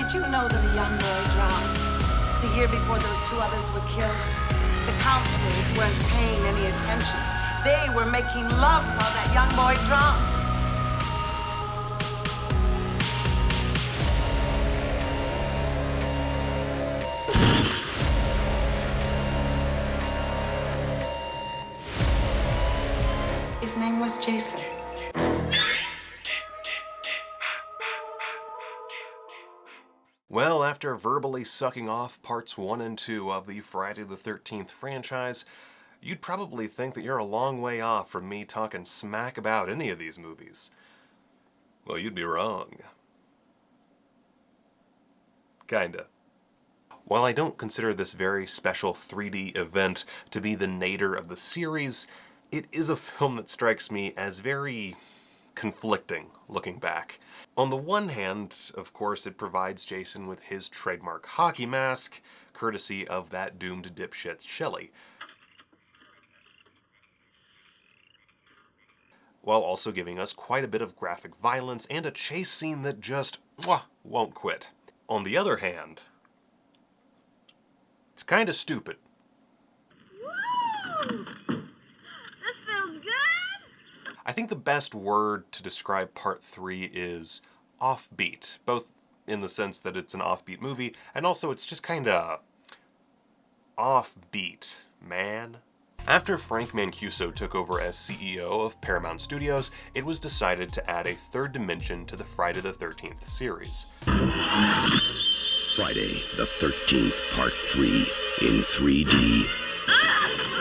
Did you know that a young boy drowned the year before those two others were killed? The counselors weren't paying any attention. They were making love while that young boy drowned. His name was Jason. Well, after verbally sucking off parts 1 and 2 of the Friday the 13th franchise, you'd probably think that you're a long way off from me talking smack about any of these movies. Well, you'd be wrong. Kinda. While I don't consider this very special 3D event to be the nadir of the series, it is a film that strikes me as very conflicting looking back. On the one hand, of course, it provides Jason with his trademark hockey mask, courtesy of that doomed dipshit Shelley, while also giving us quite a bit of graphic violence and a chase scene that just won't quit. On the other hand, it's kinda stupid. Woo! This feels good! I think the best word to describe Part 3 is offbeat, both in the sense that it's an offbeat movie, and also it's just kinda offbeat, man. After Frank Mancuso took over as CEO of Paramount Studios, it was decided to add a third dimension to the Friday the 13th series. Friday the 13th, Part 3, in 3D.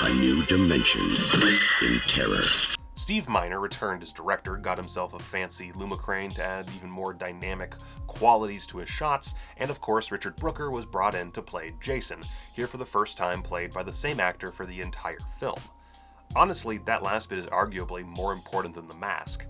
A new dimension in terror. Steve Miner returned as director, got himself a fancy Lumicrane to add even more dynamic qualities to his shots, and of course Richard Brooker was brought in to play Jason, here for the first time played by the same actor for the entire film. Honestly, that last bit is arguably more important than the mask.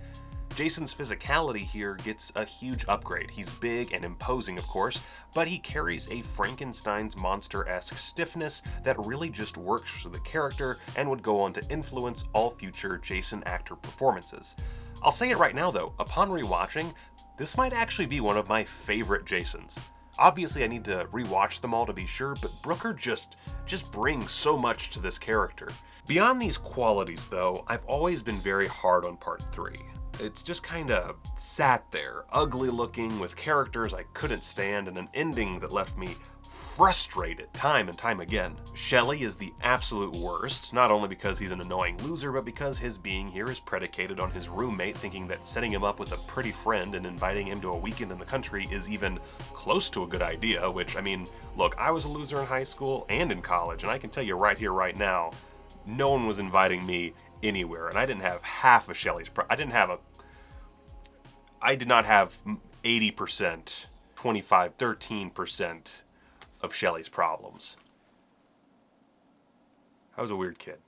Jason's physicality here gets a huge upgrade. He's big and imposing, of course, but he carries a Frankenstein's monster-esque stiffness that really just works for the character and would go on to influence all future Jason actor performances. I'll say it right now though, upon rewatching, this might actually be one of my favorite Jasons. Obviously I need to rewatch them all to be sure, but Brooker just brings so much to this character. Beyond these qualities though, I've always been very hard on Part 3. It's just kinda sat there, ugly looking, with characters I couldn't stand, and an ending that left me frustrated time and time again. Shelley is the absolute worst, not only because he's an annoying loser, but because his being here is predicated on his roommate thinking that setting him up with a pretty friend and inviting him to a weekend in the country is even close to a good idea, which, I mean, look, I was a loser in high school and in college, and I can tell you right here, right now, no one was inviting me anywhere, and I didn't have half of Shelley's I did not have 80%, 25, 13% of Shelley's problems. I was a weird kid.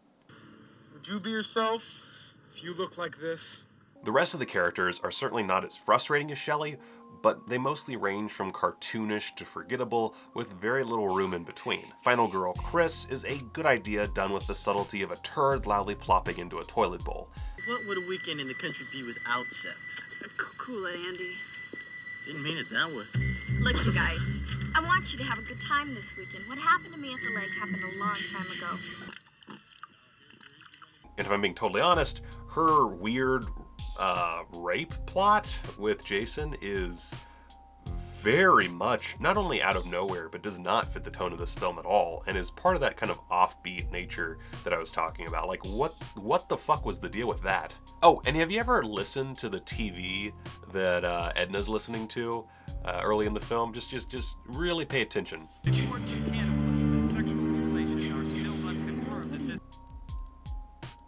Would you be yourself if you look like this? The rest of the characters are certainly not as frustrating as Shelley, but they mostly range from cartoonish to forgettable, with very little room in between. Final girl Chris is a good idea done with the subtlety of a turd loudly plopping into a toilet bowl. What would a weekend in the country be without sex? Cool it, Andy. Didn't mean it that way. Look, you guys, I want you to have a good time this weekend. What happened to me at the lake happened a long time ago. And if I'm being totally honest, her weird rape plot with Jason is very much not only out of nowhere, but does not fit the tone of this film at all, and is part of that kind of offbeat nature that I was talking about. Like, what the fuck was the deal with that? Oh, and have you ever listened to the TV that Edna's listening to early in the film? Just really pay attention.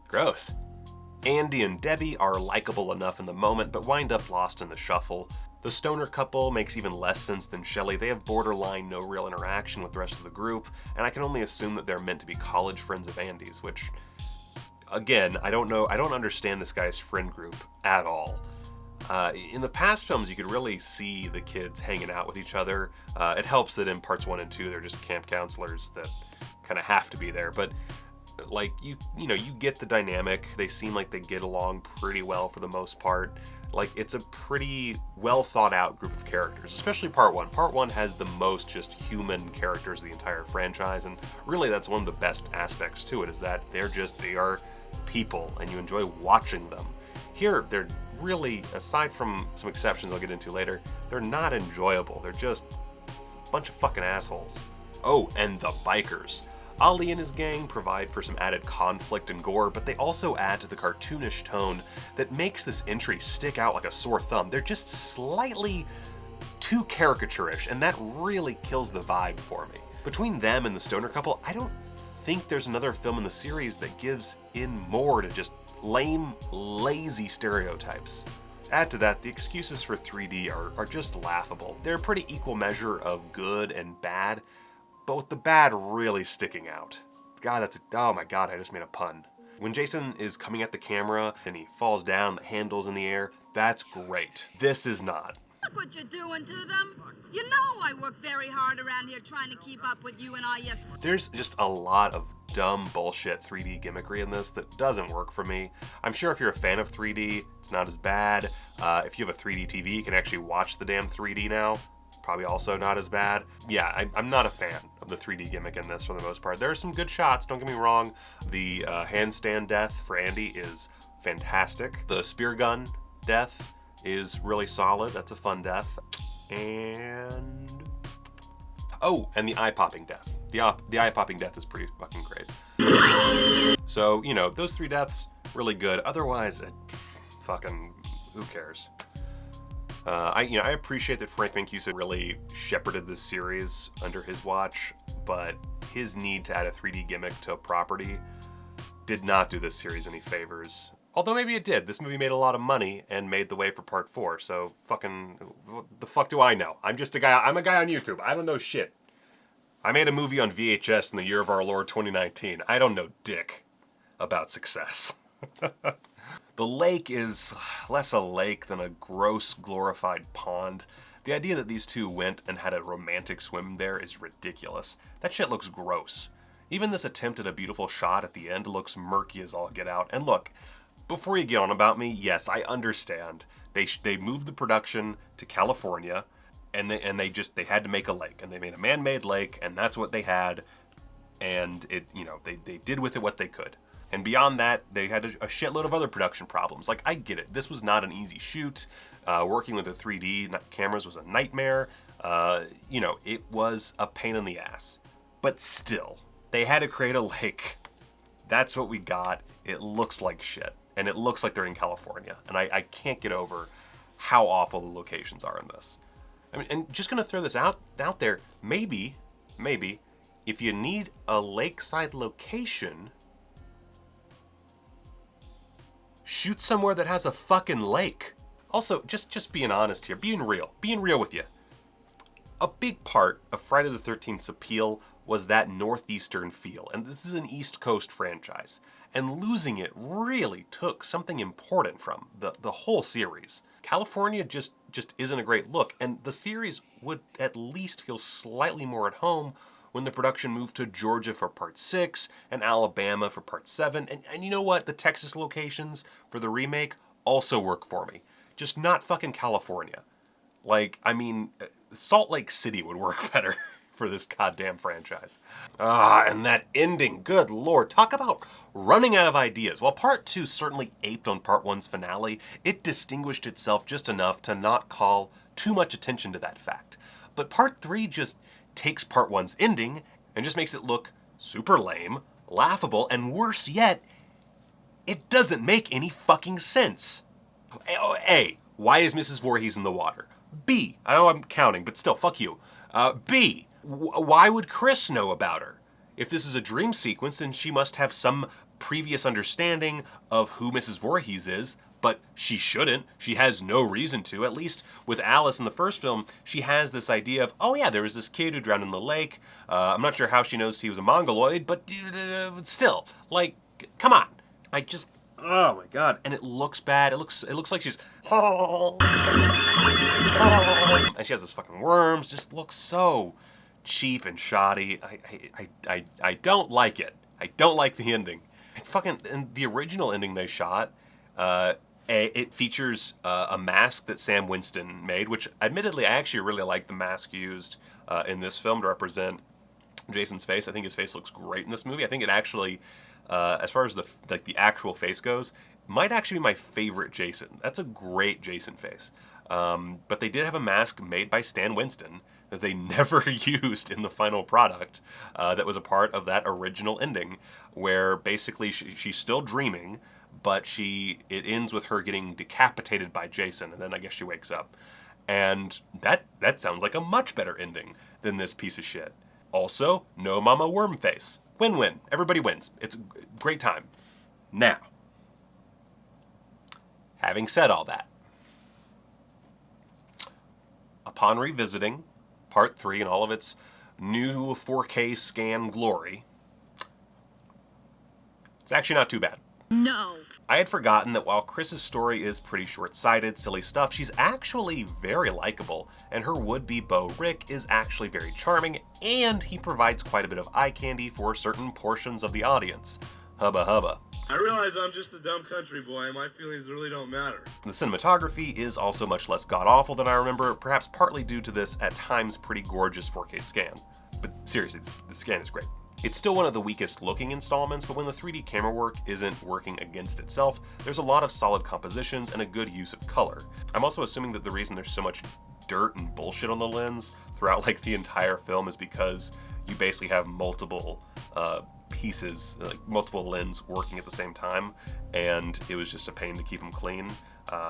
Gross. Andy and Debbie are likable enough in the moment, but wind up lost in the shuffle. The stoner couple makes even less sense than Shelley. They have borderline no real interaction with the rest of the group, and I can only assume that they're meant to be college friends of Andy's, which, again, I don't know. I don't understand this guy's friend group at all. In the past films, you could really see the kids hanging out with each other. It helps that in parts 1 and 2, they're just camp counselors that kind of have to be there, but like, you get the dynamic. They seem like they get along pretty well for the most part. Like, it's a pretty well thought out group of characters, especially part 1. Part 1 has the most just human characters of the entire franchise, and really that's one of the best aspects to it, is that they are people, and you enjoy watching them. Here, they're really, aside from some exceptions I'll get into later, they're not enjoyable. They're just a bunch of fucking assholes. Oh, and the bikers. Ali and his gang provide for some added conflict and gore, but they also add to the cartoonish tone that makes this entry stick out like a sore thumb. They're just slightly too caricaturish, and that really kills the vibe for me. Between them and the stoner couple, I don't think there's another film in the series that gives in more to just lame, lazy stereotypes. Add to that, the excuses for 3D are just laughable. They're a pretty equal measure of good and bad, but with the bad really sticking out. God, oh my God, I just made a pun. When Jason is coming at the camera and he falls down, the handle's in the air, that's great. This is not. Look what you're doing to them. You know I work very hard around here trying to keep up with you and all your... There's just a lot of dumb bullshit 3D gimmickry in this that doesn't work for me. I'm sure if you're a fan of 3D, it's not as bad. If you have a 3D TV, you can actually watch the damn 3D now. Probably also not as bad. Yeah, I'm not a fan of the 3D gimmick in this for the most part. There are some good shots, don't get me wrong. The handstand death for Andy is fantastic. The spear gun death is really solid. That's a fun death. And... oh, and the eye-popping death. The eye-popping death is pretty fucking great. So, you know, those 3 deaths, really good. Otherwise, fucking, who cares? I appreciate that Frank Mancuso really shepherded this series under his watch, but his need to add a 3D gimmick to a property did not do this series any favors. Although maybe it did. This movie made a lot of money and made the way for part 4, so fucking, what the fuck do I know? I'm a guy on YouTube. I don't know shit. I made a movie on VHS in the year of our Lord 2019. I don't know dick about success. The lake is less a lake than a gross, glorified pond. The idea that these two went and had a romantic swim there is ridiculous. That shit looks gross. Even this attempt at a beautiful shot at the end looks murky as all get out. And look, before you get on about me, yes, I understand. They moved the production to California, and they had to make a lake, and they made a man-made lake, and that's what they had, and they did with it what they could. And beyond that, they had a shitload of other production problems. Like, I get it. This was not an easy shoot. Working with the 3D cameras was a nightmare. It was a pain in the ass. But still, they had to create a lake. That's what we got. It looks like shit. And it looks like they're in California. And I can't get over how awful the locations are in this. I mean, and just gonna throw this out there, maybe, if you need a lakeside location, shoot somewhere that has a fucking lake. Also, just being honest here, being real with you. A big part of Friday the 13th's appeal was that northeastern feel, and this is an East Coast franchise, and losing it really took something important from the whole series. California just isn't a great look, and the series would at least feel slightly more at home when the production moved to Georgia for part 6 and Alabama for part 7. And you know what? The Texas locations for the remake also work for me. Just not fucking California. Like, I mean, Salt Lake City would work better for this goddamn franchise. And that ending, good lord. Talk about running out of ideas. While part 2 certainly aped on part 1's finale, it distinguished itself just enough to not call too much attention to that fact. But part 3 just takes part 1's ending and just makes it look super lame, laughable, and worse yet, it doesn't make any fucking sense. A, why is Mrs. Voorhees in the water? B, I know I'm counting, but still, fuck you. B, why would Chris know about her? If this is a dream sequence, then she must have some previous understanding of who Mrs. Voorhees is, but she shouldn't. She has no reason to. At least with Alice in the first film, she has this idea of, oh yeah, there was this kid who drowned in the lake. I'm not sure how she knows he was a mongoloid, but still, like, come on. Oh my god. And it looks bad. It looks like she's and she has those fucking worms. Just looks so cheap and shoddy. I don't like it. I don't like the ending. And the original ending they shot, It features a mask that Sam Winston made, which admittedly I actually really like the mask used in this film to represent Jason's face. I think his face looks great in this movie. I think it actually, as far as the actual face goes, might actually be my favorite Jason. That's a great Jason face. But they did have a mask made by Stan Winston that they never used in the final product that was a part of that original ending, where basically she's still dreaming, but it ends with her getting decapitated by Jason, and then I guess she wakes up. And that sounds like a much better ending than this piece of shit. Also, no Mama Worm face. Win-win. Everybody wins. It's a great time. Now, having said all that, upon revisiting Part 3 in all of its new 4K scan glory, it's actually not too bad. No. I had forgotten that while Chris's story is pretty short-sighted, silly stuff, she's actually very likable, and her would-be beau Rick is actually very charming, and he provides quite a bit of eye candy for certain portions of the audience. Hubba hubba. I realize I'm just a dumb country boy and my feelings really don't matter. The cinematography is also much less god-awful than I remember, perhaps partly due to this at times pretty gorgeous 4K scan. But seriously, the scan is great. It's still one of the weakest looking installments, but when the 3D camera work isn't working against itself, there's a lot of solid compositions and a good use of color. I'm also assuming that the reason there's so much dirt and bullshit on the lens throughout like the entire film is because you basically have multiple pieces, like multiple lens working at the same time, and it was just a pain to keep them clean.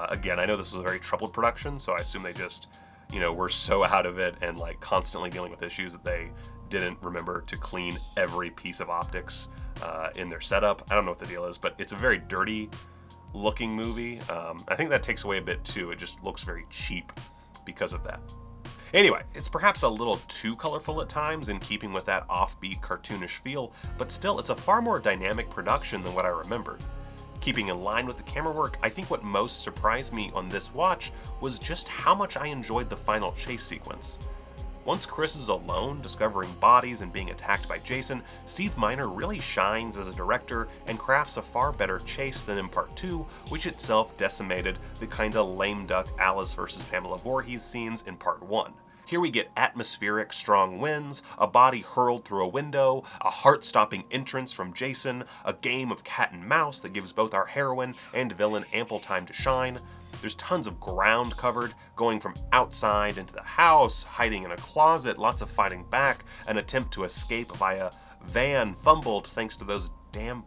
Again, I know this was a very troubled production, so I assume they just, were so out of it and like constantly dealing with issues that they didn't remember to clean every piece of optics in their setup. I don't know what the deal is, but it's a very dirty looking movie. I think that takes away a bit too. It just looks very cheap because of that. Anyway, it's perhaps a little too colorful at times in keeping with that offbeat cartoonish feel, but still it's a far more dynamic production than what I remembered. Keeping in line with the camera work, I think what most surprised me on this watch was just how much I enjoyed the final chase sequence. Once Chris is alone, discovering bodies and being attacked by Jason, Steve Miner really shines as a director and crafts a far better chase than in Part 2, which itself decimated the kinda lame duck Alice vs. Pamela Voorhees scenes in Part 1. Here we get atmospheric, strong winds, a body hurled through a window, a heart-stopping entrance from Jason, a game of cat and mouse that gives both our heroine and villain ample time to shine. There's tons of ground covered, going from outside into the house, hiding in a closet, lots of fighting back, an attempt to escape via van fumbled thanks to those damn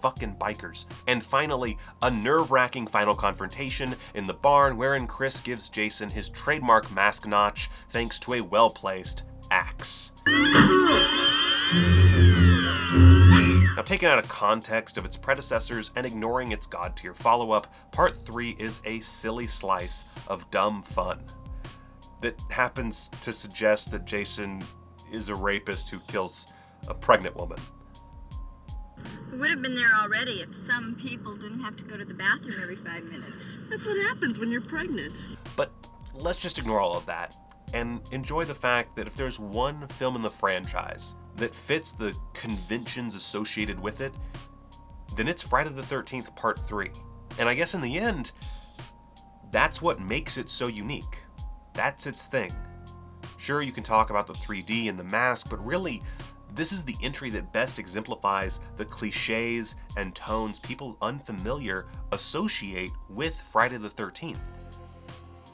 fucking bikers. And finally, a nerve-wracking final confrontation in the barn wherein Chris gives Jason his trademark mask notch thanks to a well-placed axe. Now, taken out of context of its predecessors and ignoring its god-tier follow-up, Part 3 is a silly slice of dumb fun that happens to suggest that Jason is a rapist who kills a pregnant woman. We would have been there already if some people didn't have to go to the bathroom every 5 minutes. That's what happens when you're pregnant. But let's just ignore all of that and enjoy the fact that if there's one film in the franchise that fits the conventions associated with it, then it's Friday the 13th Part 3. And I guess in the end, that's what makes it so unique. That's its thing. Sure, you can talk about the 3D and the mask, but really, this is the entry that best exemplifies the cliches and tones people unfamiliar associate with Friday the 13th.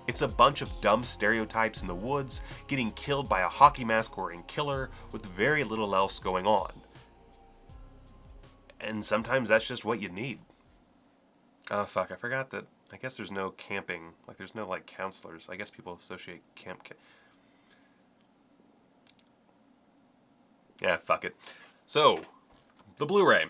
It's a bunch of dumb stereotypes in the woods, getting killed by a hockey mask wearing killer with very little else going on. And sometimes that's just what you need. Oh fuck, I forgot that, I guess there's no camping, like there's no like counselors. I guess people associate yeah, fuck it. So, the Blu-ray.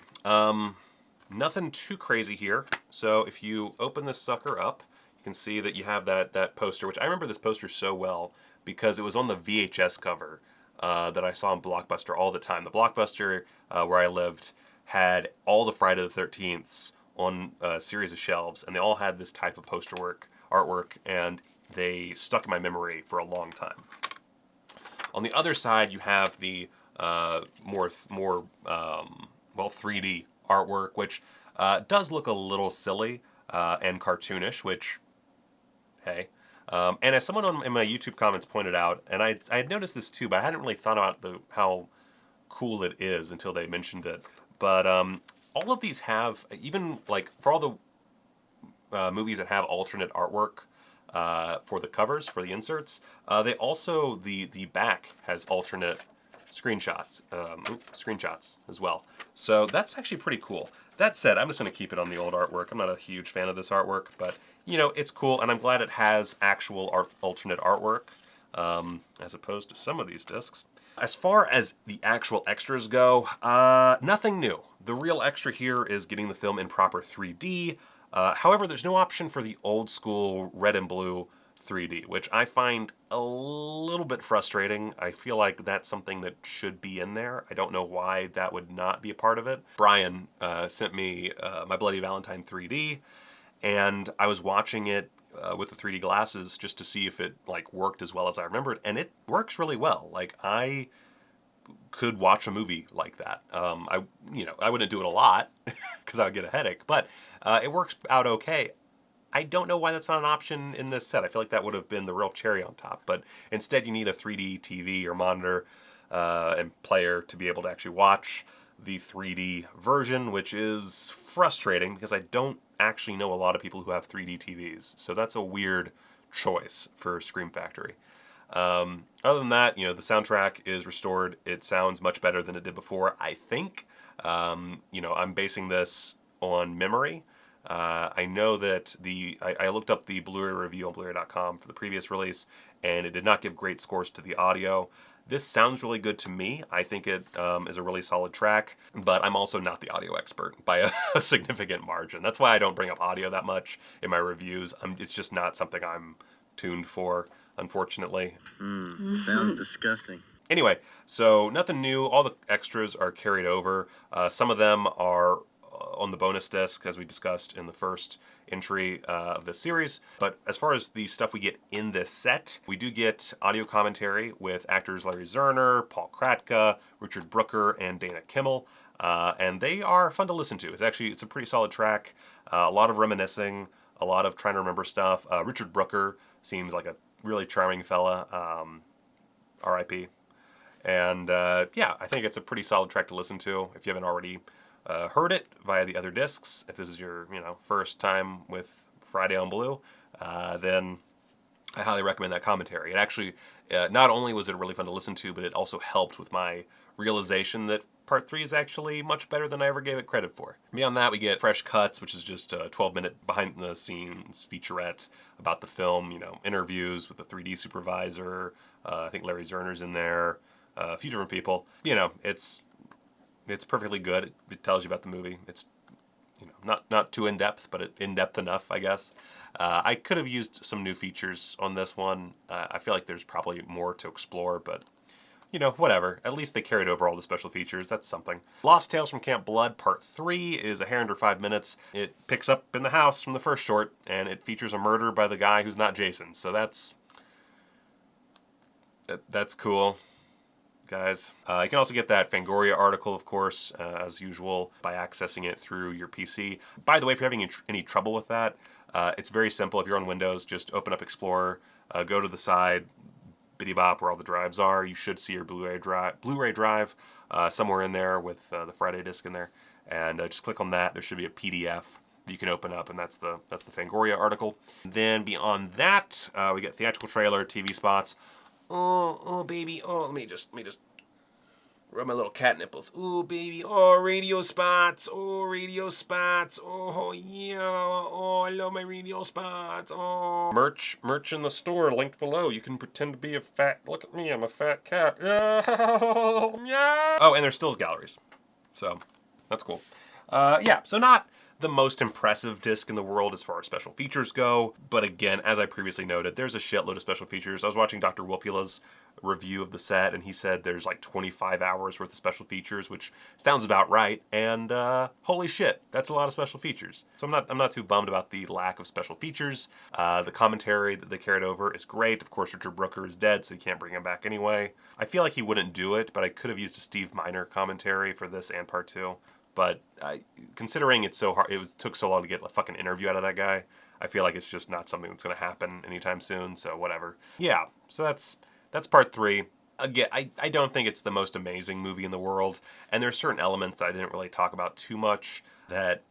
Nothing too crazy here. So if you open this sucker up, you can see that you have that poster, which I remember this poster so well because it was on the VHS cover that I saw in Blockbuster all the time. The Blockbuster where I lived had all the Friday the 13ths on a series of shelves, and they all had this type of poster artwork, and they stuck in my memory for a long time. On the other side, you have the more 3D artwork, which does look a little silly. and cartoonish, which, hey. And as someone in my YouTube comments pointed out, and I had noticed this too, but I hadn't really thought about how cool it is until they mentioned it. But all of these have, even like for all the movies that have alternate artwork for the covers, for the inserts, they also, the back has alternate screenshots as well. So that's actually pretty cool. That said, I'm just going to keep it on the old artwork. I'm not a huge fan of this artwork, but, you know, it's cool, and I'm glad it has actual alternate artwork, as opposed to some of these discs. As far as the actual extras go, nothing new. The real extra here is getting the film in proper 3D. However, there's no option for the old school red and blue 3D, which I find a little bit frustrating. I feel like that's something that should be in there. I don't know why that would not be a part of it. Brian sent me My Bloody Valentine 3D, and I was watching it with the 3D glasses just to see if it like worked as well as I remembered, and it works really well. Like, I could watch a movie like that. I wouldn't do it a lot because I would get a headache, but it works out okay. I don't know why that's not an option in this set. I feel like that would have been the real cherry on top, but instead you need a 3D TV or monitor and player to be able to actually watch the 3D version, which is frustrating because I don't actually know a lot of people who have 3D TVs, so that's a weird choice for Scream Factory. Other than that, you know, the soundtrack is restored. It sounds much better than it did before, I think. You know, I'm basing this on memory. I know that I looked up the Blu-ray review on Blu-ray.com for the previous release, and it did not give great scores to the audio. This sounds really good to me. I think it is a really solid track, but I'm also not the audio expert by a significant margin. That's why I don't bring up audio that much in my reviews. It's just not something I'm tuned for, unfortunately. Sounds disgusting. Anyway, so nothing new. All the extras are carried over. Some of them are on the bonus disc, as we discussed in the first entry of this series. But as far as the stuff we get in this set, we do get audio commentary with actors Larry Zerner, Paul Kratka, Richard Brooker, and Dana Kimmel. And they are fun to listen to. It's a pretty solid track. A lot of reminiscing, a lot of trying to remember stuff. Richard Brooker seems like a really charming fella. R.I.P. And yeah, I think it's a pretty solid track to listen to if you haven't already heard it via the other discs. If this is your first time with Friday on Blue, then I highly recommend that commentary. It actually, not only was it really fun to listen to, but it also helped with my realization that Part 3 is actually much better than I ever gave it credit for. Beyond that, we get Fresh Cuts, which is just a 12-minute behind-the-scenes featurette about the film, interviews with the 3D supervisor. I think Larry Zerner's in there, a few different people. It's perfectly good. It tells you about the movie. It's not too in-depth, but in-depth enough, I guess. I could have used some new features on this one. I feel like there's probably more to explore, but whatever. At least they carried over all the special features. That's something. Lost Tales from Camp Blood Part 3 is a hair under 5 minutes. It picks up in the house from the first short, and it features a murder by the guy who's not Jason. So that's cool, guys. You can also get that Fangoria article, of course, as usual, by accessing it through your PC. By the way, if you're having any trouble with that, it's very simple. If you're on Windows, just open up Explorer, go to the side, bitty bop, where all the drives are. You should see your Blu-ray drive somewhere in there with the Friday disc in there, and just click on that. There should be a PDF that you can open up, and that's the Fangoria article. Then beyond that, we get theatrical trailer, TV spots. Oh, baby. Oh, let me just rub my little cat nipples. Oh, baby. Oh, radio spots. Oh, radio spots. Oh, yeah. Oh, I love my radio spots. Oh. Merch in the store linked below. You can pretend to be a fat... Look at me. I'm a fat cat. Oh, and there's stills galleries. So, that's cool. Yeah, so not the most impressive disc in the world as far as special features go, but again, as I previously noted, there's a shitload of special features. I was watching Dr. Wolfula's review of the set, and he said there's like 25 hours worth of special features, which sounds about right, and holy shit, that's a lot of special features. So I'm not too bummed about the lack of special features. The commentary that they carried over is great. Of course, Richard Brooker is dead, so you can't bring him back anyway. I feel like he wouldn't do it, but I could have used a Steve Miner commentary for this and Part 2. But considering it's so hard, took so long to get a fucking interview out of that guy, I feel like it's just not something that's going to happen anytime soon, so whatever. Yeah, so that's part 3. Again, I don't think it's the most amazing movie in the world, and there's certain elements that I didn't really talk about too much that,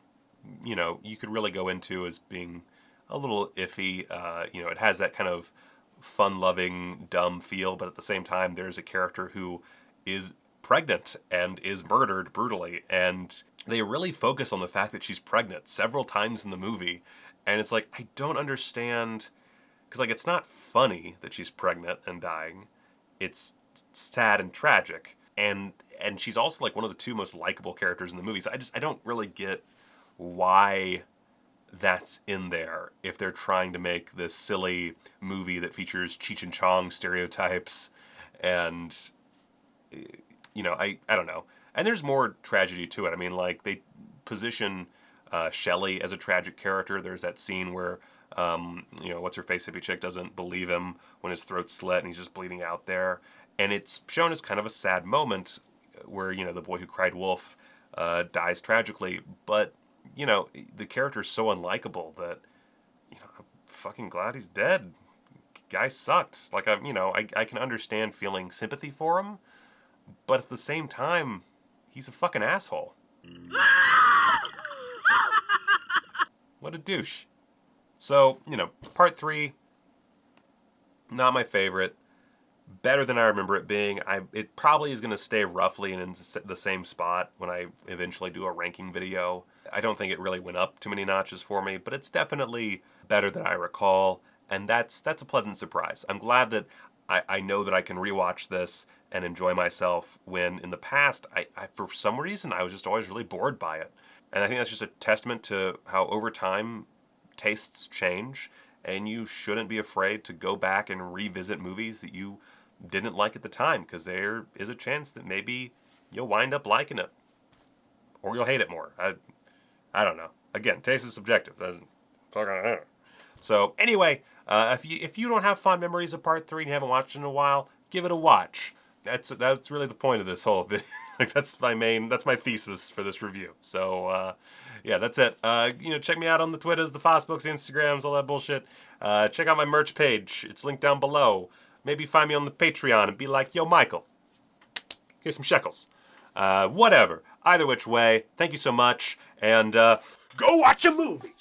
you know, you could really go into as being a little iffy. You know, it has that kind of fun-loving, dumb feel, but at the same time, there's a character who is pregnant and is murdered brutally, and they really focus on the fact that she's pregnant several times in the movie, and it's like, I don't understand, because, like, it's not funny that she's pregnant and dying. It's sad and tragic, and she's also, like, one of the 2 most likable characters in the movie, so I don't really get why that's in there if they're trying to make this silly movie that features Cheech and Chong stereotypes, and, you know, I don't know. And there's more tragedy to it. I mean, like, they position Shelley as a tragic character. There's that scene where, you know, what's-her-face hippie chick doesn't believe him when his throat's slit and he's just bleeding out there. And it's shown as kind of a sad moment where, you know, the boy who cried wolf dies tragically. But, you know, the character's so unlikable that, you know, I'm fucking glad he's dead. Guy sucked. Like, I can understand feeling sympathy for him, but at the same time, he's a fucking asshole. What a douche. So, you know, part 3, not my favorite. Better than I remember it being. It probably is going to stay roughly in the same spot when I eventually do a ranking video. I don't think it really went up too many notches for me, but it's definitely better than I recall, and that's a pleasant surprise. I'm glad that I know that I can rewatch this and enjoy myself when in the past, I for some reason, I was just always really bored by it. And I think that's just a testament to how over time tastes change, and you shouldn't be afraid to go back and revisit movies that you didn't like at the time, because there is a chance that maybe you'll wind up liking it, or you'll hate it more. I don't know. Again, taste is subjective. So anyway, if you don't have fond memories of part 3 and you haven't watched it in a while, give it a watch. That's really the point of this whole video. Like, that's my thesis for this review. So yeah, that's it. You know, check me out on the Twitters, the Facebooks, the Instagrams, all that bullshit. Check out my merch page. It's linked down below. Maybe find me on the Patreon and be like, yo, Michael, here's some shekels. Whatever. Either which way, thank you so much, and go watch a movie!